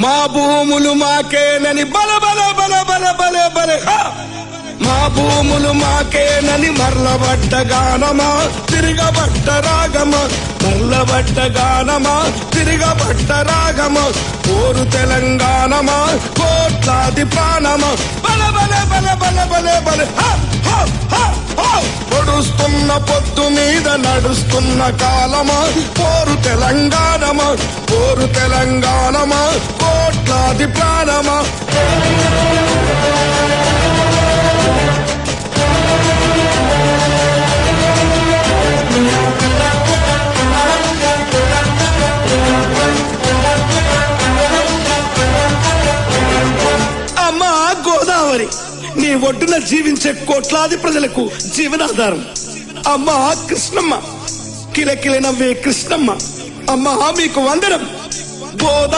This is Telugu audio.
మా భూములు మాకేనని బల బల బల బల బల బల మా భూములు మాకేనని మరలబడ్డ గానమా తిరగబడ్డ రాగమా మరలబడ్డ గానమా తిరగబడ్డ రాగమా కోరు తెలంగాణమా కోట్లాది ప్రాణమా బల బల బల బల బల బల పొడుస్తున్న పొద్దు మీద నడుస్తున్న కాలమా కోరు తెలంగాణమా కోరు తెలంగాణమా కోట్లాది ప్రాణమా అమ్మా గోదావరి నీ ఒడ్డున జీవించే కోట్లాది ప్రజలకు జీవనాధారం. అమ్మా కృష్ణమ్మ కిలకిల నవ్వే కృష్ణమ్మ అమ్మా మీకు వందనం. గోదావరి